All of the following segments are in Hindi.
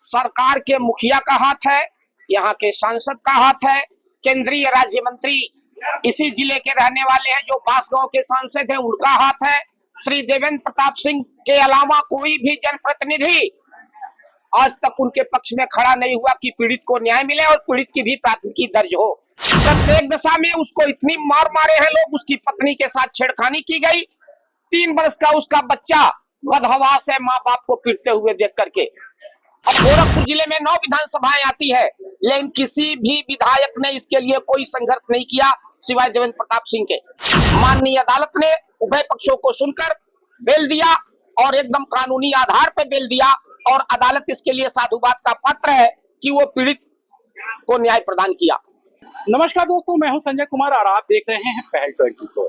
सरकार के मुखिया का हाथ है, यहाँ के सांसद का हाथ है, केंद्रीय राज्य मंत्री इसी जिले के रहने वाले हैं जो बांसगांव के सांसद हैं, उनका हाथ है। श्री देवेंद्र प्रताप सिंह के अलावा कोई भी जनप्रतिनिधि आज तक उनके पक्ष में खड़ा नहीं हुआ कि पीड़ित को न्याय मिले और पीड़ित की भी प्राथमिकी दर्ज हो। प्रत्येक दशा में उसको इतनी मार मारे हैं लोग, उसकी पत्नी के साथ छेड़खानी की गई, 3 वर्ष का उसका बच्चा बदहवास है माँ बाप को पीटते हुए देख करके। अब गोरखपुर जिले में 9 विधानसभाएं आती है, लेकिन किसी भी विधायक ने इसके लिए कोई संघर्ष नहीं किया सिवाय देवेंद्र प्रताप सिंह के। माननीय अदालत ने उभय पक्षों को सुनकर बेल दिया और एकदम कानूनी आधार पर बेल दिया और अदालत इसके लिए साधुवाद का पात्र है कि वो पीड़ित को न्याय प्रदान किया। नमस्कार दोस्तों, मैं हूं संजय कुमार और आप देख रहे हैं पहल 24।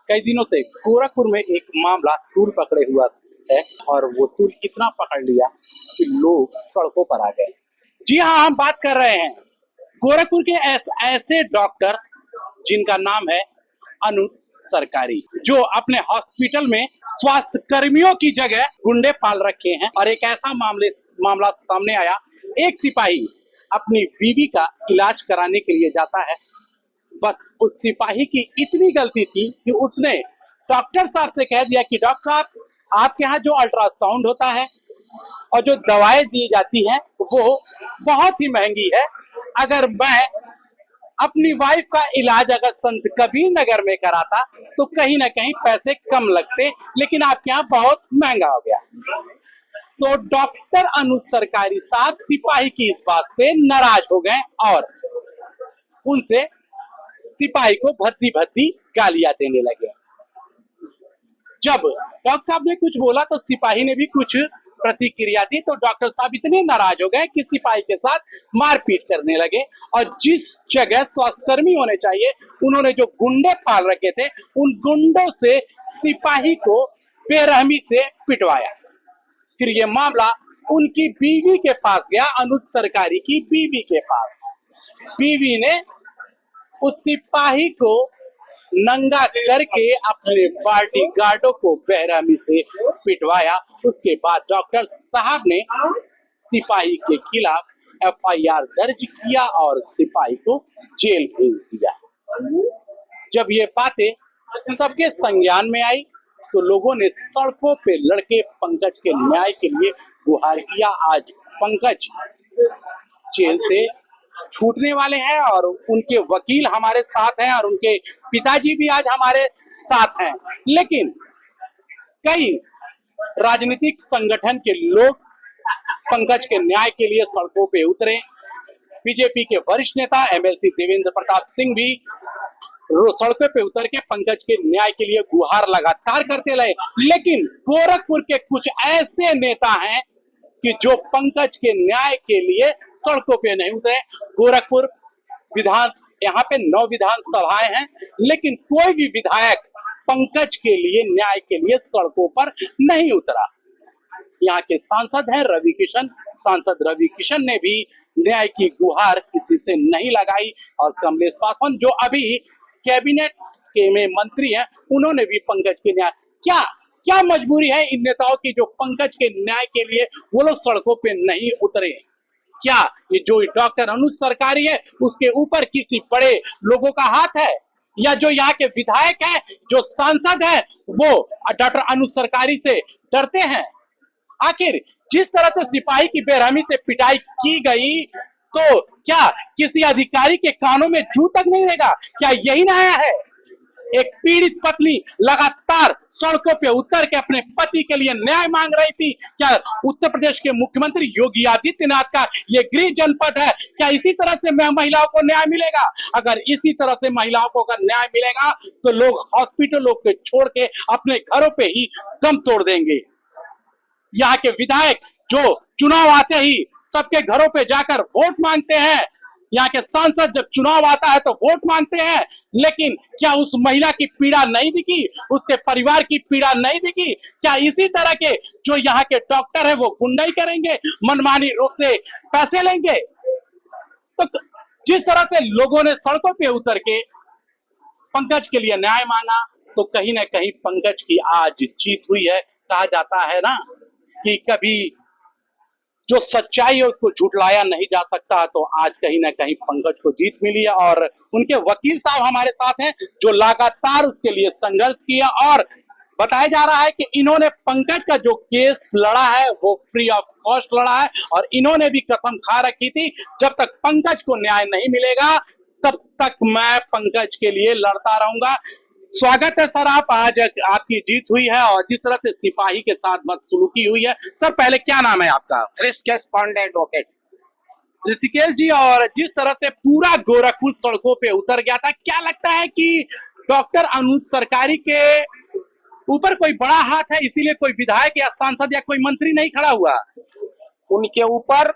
कई दिनों से गोरखपुर में एक मामला तूल पकड़े हुआ है और वो तूल इतना पकड़ लिया कि लोग सड़कों पर आ गए। जी हाँ, हम बात कर रहे हैं गोरखपुर के ऐसे डॉक्टर जिनका नाम है अनुज सरकारी, जो अपने हॉस्पिटल में स्वास्थ्य कर्मियों की जगह गुंडे पाल रखे हैं। और एक ऐसा मामला सामने आया, एक सिपाही अपनी बीवी का इलाज कराने के लिए जाता है। बस उस सिपाही की इतनी गलती थी कि उसने डॉक्टर साहब से कह दिया कि डॉक्टर साहब, आपके यहाँ जो अल्ट्रासाउंड होता है और जो दवाएं दी जाती हैं वो बहुत ही महंगी है। अगर मैं अपनी वाइफ का इलाज अगर संत कबीर नगर में कराता तो कहीं ना कहीं पैसे कम लगते, लेकिन आपके यहाँ बहुत महंगा हो गया। तो डॉक्टर अनुज सरकारी साहब सिपाही की इस बात से नाराज हो गए और उनसे सिपाही को भद्दी भद्दी गालियां देने लगे। जब डॉक्टर साहब ने कुछ बोला तो सिपाही ने भी कुछ प्रतिक्रिया दी, तो डॉक्टर साहब इतने नाराज हो गए कि सिपाही के साथ मारपीट करने लगे। और जिस जगह स्वास्थ्यकर्मी होने चाहिए, उन्होंने जो गुंडे पाल रखे थे, उन गुंडों से सिपाही को बेरहमी से पिटवाया। फिर ये मामला उनकी बीवी के पास गया, अनुज सरकारी की बीवी के पास। बीवी ने उस सिपाही को नंगा करके अपने बॉडी गार्डों को बेरहमी से पिटवाया। उसके बाद डॉक्टर साहब ने सिपाही के खिलाफ एफआईआर दर्ज किया और सिपाही को जेल भेज दिया। जब ये बातें सबके संज्ञान में आई तो लोगों ने सड़कों पे लड़के पंकज के न्याय के लिए गुहार किया। आज पंकज जेल से छूटने वाले हैं और उनके वकील हमारे साथ हैं और उनके पिताजी भी आज हमारे साथ हैं। लेकिन कई राजनीतिक संगठन के लोग पंकज के न्याय के लिए सड़कों पे उतरे। बीजेपी के वरिष्ठ नेता एमएलसी देवेंद्र प्रताप सिंह भी सड़कों पे उतर के पंकज के न्याय के लिए गुहार लगातार करते रहे। लेकिन गोरखपुर के कुछ ऐसे नेता हैं कि जो पंकज के न्याय के लिए सड़कों पे नहीं उतरे। गोरखपुर यहाँ पे 9 विधानसभाएं हैं, लेकिन कोई भी विधायक पंकज के लिए न्याय के लिए सड़कों पर नहीं उतरा। यहाँ के सांसद हैं रवि किशन, सांसद रवि किशन ने भी न्याय की गुहार किसी से नहीं लगाई। और कमलेश पासवान जो अभी कैबिनेट के में मंत्री हैं, उन्होंने भी पंकज के न्याय क्या मजबूरी है इन नेताओं की जो पंकज के न्याय के लिए वो लोग सड़कों पे नहीं उतरे। क्या ये जो डॉक्टर अनुज सरकारी है उसके ऊपर किसी बड़े लोगों का हाथ है, या जो यहाँ के विधायक हैं, जो सांसद हैं, वो डॉक्टर अनुज सरकारी से डरते हैं? आखिर जिस तरह से सिपाही की बेरहमी से पिटाई की गई, तो क्या किसी अधिकारी के कानों में जू तक नहीं रहेगा? क्या यही न्याय है? एक पीड़ित पत्नी लगातार सड़कों पे उतर के अपने पति के लिए न्याय मांग रही थी। क्या उत्तर प्रदेश के मुख्यमंत्री योगी आदित्यनाथ का ये गृह जनपद है? क्या इसी तरह से महिलाओं को न्याय मिलेगा? अगर इसी तरह से महिलाओं को अगर न्याय मिलेगा तो लोग हॉस्पिटलों को छोड़ के अपने घरों पे ही दम तोड़ देंगे। यहाँ के विधायक जो चुनाव आते ही सबके घरों पे जाकर वोट मांगते हैं, यहाँ के सांसद जब चुनाव आता है तो वोट मांगते हैं, लेकिन क्या उस महिला की पीड़ा नहीं दिखी? उसके परिवार की पीड़ा नहीं दिखी? क्या इसी तरह के जो यहाँ के डॉक्टर है वो गुंडाई करेंगे, मनमानी रूप से पैसे लेंगे? तो जिस तरह से लोगों ने सड़कों पे उतर के पंकज के लिए न्याय मांगा, तो कहीं ना कहीं पंकज की आज जीत हुई है। कहा जाता है ना कि कभी जो सच्चाई है उसको झुठलाया नहीं जा सकता। तो आज कहीं ना कहीं पंकज को जीत मिली है और उनके वकील साहब हमारे साथ हैं जो लगातार उसके लिए संघर्ष किया और बताया जा रहा है कि इन्होंने पंकज का जो केस लड़ा है वो फ्री ऑफ कॉस्ट लड़ा है और इन्होंने भी कसम खा रखी थी जब तक पंकज को न्याय नहीं मिलेगा तब तक मैं पंकज के लिए लड़ता रहूंगा। स्वागत है सर, आप आज आपकी जीत हुई है और जिस तरह से सिपाही के साथ बदसलूकी हुई है। सर पहले क्या नाम है आपका? ऋषिकेश पांडे एडवोकेट। ऋषिकेश जी, और जिस तरह से पूरा गोरखपुर सड़कों पे उतर गया था, क्या लगता है कि डॉक्टर अनुज सरकारी के ऊपर कोई बड़ा हाथ है इसीलिए कोई विधायक या सांसद या कोई मंत्री नहीं खड़ा हुआ? उनके ऊपर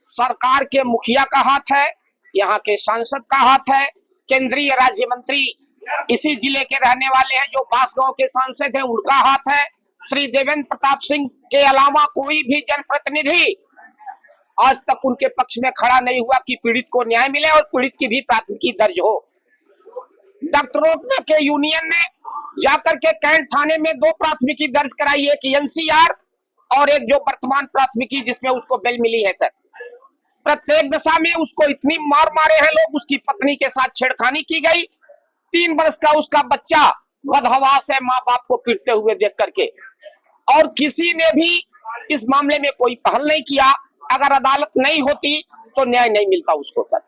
सरकार के मुखिया का हाथ है, यहाँ के सांसद का हाथ है, केंद्रीय राज्य मंत्री इसी जिले के रहने वाले हैं जो बांसगांव के सांसद हैं उनका हाथ है। श्री देवेंद्र प्रताप सिंह के अलावा कोई भी जनप्रतिनिधि आज तक उनके पक्ष में खड़ा नहीं हुआ कि पीड़ित को न्याय मिले और पीड़ित की भी प्राथमिकी दर्ज हो। डॉक्टरों के यूनियन ने जाकर के कैंट थाने में 2 प्राथमिकी दर्ज कराई, एक एनसीआर और एक जो वर्तमान प्राथमिकी जिसमें उसको बेल मिली है। सर प्रत्येक दशा में उसको इतनी मार मारे हैं लोग, उसकी पत्नी के साथ छेड़खानी की गई, 3 वर्ष का उसका बच्चा बदहवास है माँ बाप को पीटते हुए देख करके, और किसी ने भी इस मामले में कोई पहल नहीं किया। अगर अदालत नहीं होती तो न्याय नहीं मिलता उसको। सर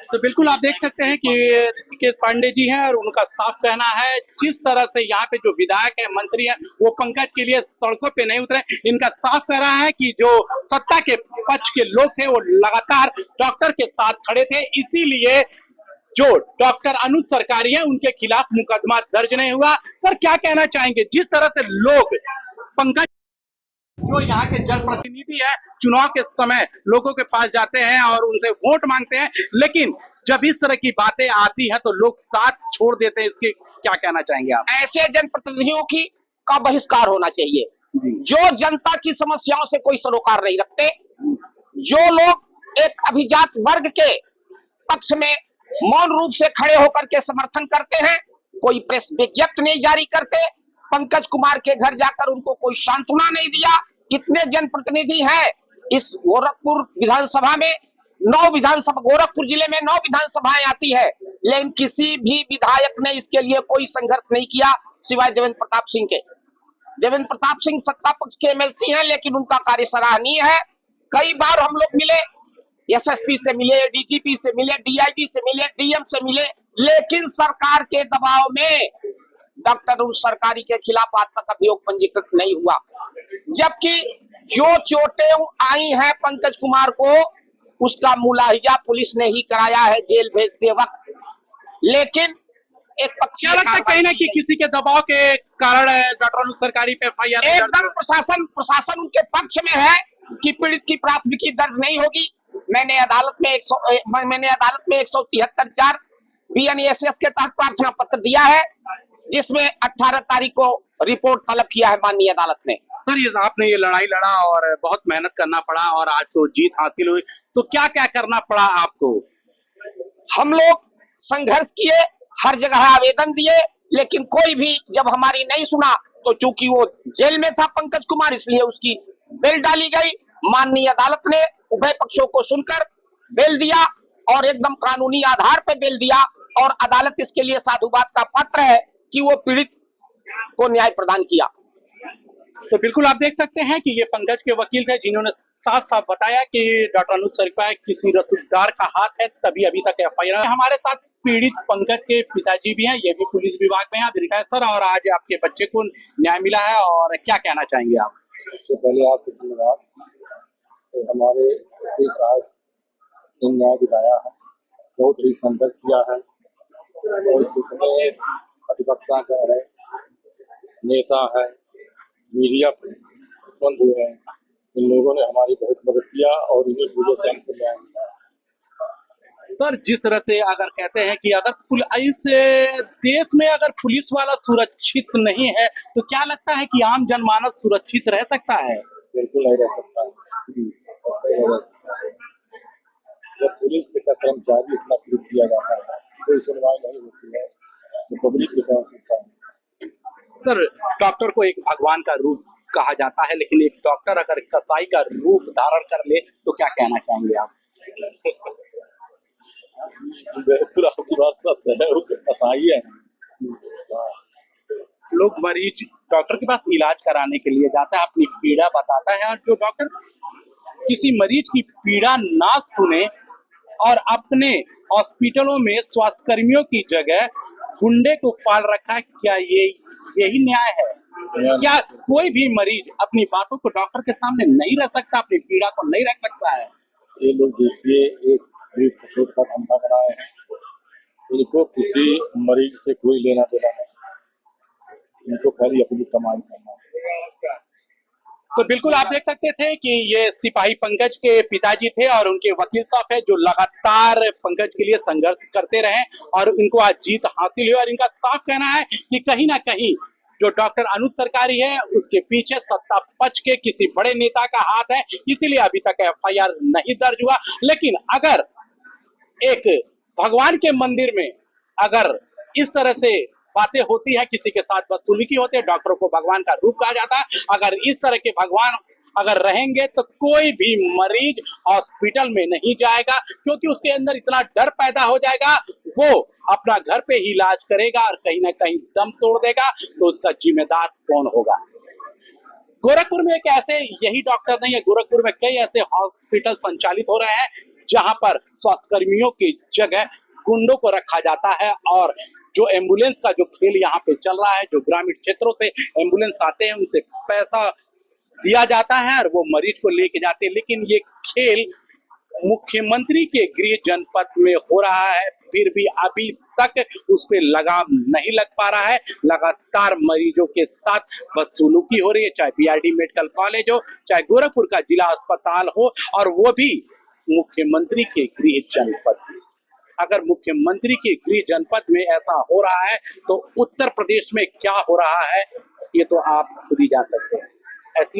तो बिल्कुल आप देख सकते हैं कि ऋषिकेश पांडे जी हैं और उनका साफ कहना है जिस तरह से यहाँ पे जो विधायक है मंत्री है वो पंकज के लिए सड़कों पे नहीं उतरे। इनका साफ कह रहा है कि जो सत्ता के पक्ष के लोग थे वो लगातार डॉक्टर के साथ खड़े थे, इसीलिए जो डॉक्टर अनुज सरकारी है उनके खिलाफ मुकदमा दर्ज नहीं हुआ। सर क्या कहना चाहेंगे जिस तरह से लोग पंकज जो यहाँ के जनप्रतिनिधि है चुनाव के समय लोगों के पास जाते हैं और उनसे वोट मांगते हैं, लेकिन जब इस तरह की बातें आती है तो लोग साथ छोड़ देते हैं, इसके क्या कहना चाहेंगे आप? ऐसे जनप्रतिनिधियों की का बहिष्कार होना चाहिए जो जनता की समस्याओं से कोई सरोकार नहीं रखते, जो लोग एक अभिजात वर्ग के पक्ष में मौन रूप से खड़े होकर के समर्थन करते हैं, कोई प्रेस विज्ञप्ति नहीं जारी करते, पंकज कुमार के घर जाकर उनको कोई सांत्वना नहीं दिया। इतने जनप्रतिनिधि हैं इस गोरखपुर विधानसभा में, 9 विधानसभा गोरखपुर जिले में 9 विधानसभाएं आती है, लेकिन किसी भी विधायक ने इसके लिए कोई संघर्ष नहीं किया सिवाय देवेंद्र प्रताप सिंह के। देवेंद्र प्रताप सिंह सत्ता पक्ष के एमएलसी हैं लेकिन उनका कार्य सराहनीय है। कई बार हम लोग मिले, एसएसपी से मिले, डीजीपी से मिले, डीआईजी से मिले, डीएम से मिले, लेकिन सरकार के दबाव में डॉक्टर अनुज सरकारी के खिलाफ आज तक अभियोग पंजीकृत नहीं हुआ। जबकि जो चोटें आई हैं पंकज कुमार को उसका मुलाहिजा पुलिस ने ही कराया है जेल भेजते वक्त, लेकिन एक पक्ष लगता है कहीं ना कि किसी के दबाव के कारण डॉक्टर अनुज सरकारी पे एफआईआर एकदम प्रशासन उनके पक्ष में है कि पीड़ित की प्राथमिकी दर्ज नहीं होगी। मैंने अदालत में 173(4) बीएनएसएस के तहत प्रार्थना पत्र दिया है जिसमें 18 तारीख को रिपोर्ट तलब किया है माननीय अदालत ने। सर ये आपने ये लड़ाई लड़ा और बहुत मेहनत करना पड़ा और आज तो जीत हासिल हुई, तो क्या क्या करना पड़ा आपको? हम लोग संघर्ष किए, हर जगह आवेदन दिए, लेकिन कोई भी जब हमारी नहीं सुना तो चूंकि वो जेल में था पंकज कुमार इसलिए उसकी बेल डाली गई। माननीय अदालत ने उभय पक्षों को सुनकर बेल दिया और एकदम कानूनी आधार पर बेल दिया, और अदालत इसके लिए साधुवाद का पात्र है कि वो पीड़ित को न्याय प्रदान किया। तो बिल्कुल आप देख सकते हैं कि ये पंकज के वकील थे जिन्होंने साफ साफ बताया कि डॉक्टर अनुज सरकारी किसी रसूखदार का हाथ है तभी अभी तक एफआईआर। हमारे साथ पीड़ित पंकज के पिताजी भी हैं, ये भी पुलिस विभाग में है रिटायर सर, और आज आपके बच्चे को न्याय मिला है और क्या कहना चाहेंगे आप? सबसे पहले आपको धन्यवाद। तो हमारे साथ न्याय दिलाया है, बहुत ही संघर्ष किया है और जितने अधिवक्ता है, नेता है, मीडिया बंधु है, इन लोगों ने हमारी बहुत मदद किया और इन्हीं वजह से हमको न्याय मिला। सर जिस तरह से अगर कहते हैं कि अगर इस देश में अगर पुलिस वाला सुरक्षित नहीं है तो क्या लगता है कि आम जनमानस सुरक्षित रह सकता है? बिल्कुल नहीं रह सकता है। जब पुलिस का कर्मचारी इतना पीड़ित किया जाता है, कोई सुनवाई नहीं होती है, तो पब्लिक की कौन सुनता है? सर डॉक्टर को एक भगवान का रूप कहा जाता है, लेकिन एक डॉक्टर अगर कसाई का रूप धारण कर ले तो क्या कहना चाहेंगे आप? बिल्कुल आपकी बात सत्य है, वो कसाई है। लोग मरीज डॉक्टर के पास इलाज कराने के लिए जाता है, अपनी पीड़ा बताता है, और जो डॉक्टर किसी मरीज की पीड़ा ना सुने और अपने हॉस्पिटलों में स्वास्थ्य कर्मियों की जगह गुंडे को पाल रखा है, क्या यही न्याय है? क्या कोई भी मरीज अपनी बातों को डॉक्टर के सामने नहीं रख सकता, अपनी पीड़ा को नहीं रख सकता है? ये लोग देखिए एक गरीब को छोड़कर धंधा बनाए हैं, इनको किसी मरीज से कोई लेना देना नहीं, इनको खाली अपनी कमाई करना है। तो बिल्कुल आप देख सकते थे कि ये सिपाही पंकज के पिताजी थे और उनके वकील साहब है जो लगातार पंकज के लिए संघर्ष करते रहे और इनको आज जीत हासिल हुई। और इनका साफ कहना है कि कहीं ना कहीं जो डॉक्टर अनुज सरकारी है उसके पीछे सत्ता पक्ष के किसी बड़े नेता का हाथ है, इसीलिए अभी तक एफआईआर नहीं दर्ज हुआ। लेकिन अगर एक भगवान के मंदिर में अगर इस तरह से बातें होती है, किसी के साथ बदसलूकी होती है, डॉक्टरों को भगवान का रूप कहा जाता है, अगर इस तरह के भगवान अगर रहेंगे तो कोई भी मरीज हॉस्पिटल में नहीं जाएगा, क्योंकि उसके अंदर इतना डर पैदा हो जाएगा, वो अपना घर पे ही इलाज करेगा और कहीं ना कहीं दम तोड़ देगा, तो उसका जिम्मेदार कौन होगा? गोरखपुर में एक ऐसे यही डॉक्टर नहीं है, गोरखपुर में कई ऐसे हॉस्पिटल संचालित हो रहे हैं जहां पर स्वास्थ्य कर्मियों की जगह गुंडों को रखा जाता है। और जो एम्बुलेंस का जो खेल यहाँ पे चल रहा है, जो ग्रामीण क्षेत्रों से एम्बुलेंस आते हैं उनसे पैसा दिया जाता है और वो मरीज को लेके जाते हैं, लेकिन ये खेल मुख्यमंत्री के गृह जनपद में हो रहा है, फिर भी अभी तक उस पर लगाम नहीं लग पा रहा है। लगातार मरीजों के साथ बदसलूकी हो रही है, चाहे बीआरडी मेडिकल कॉलेज हो, चाहे गोरखपुर का जिला अस्पताल हो, और वो भी मुख्यमंत्री के गृह जनपद में। अगर मुख्यमंत्री के गृह जनपद में ऐसा हो रहा है तो उत्तर प्रदेश में क्या हो रहा है, ये तो आप खुद ही जान सकते हैं। ऐसी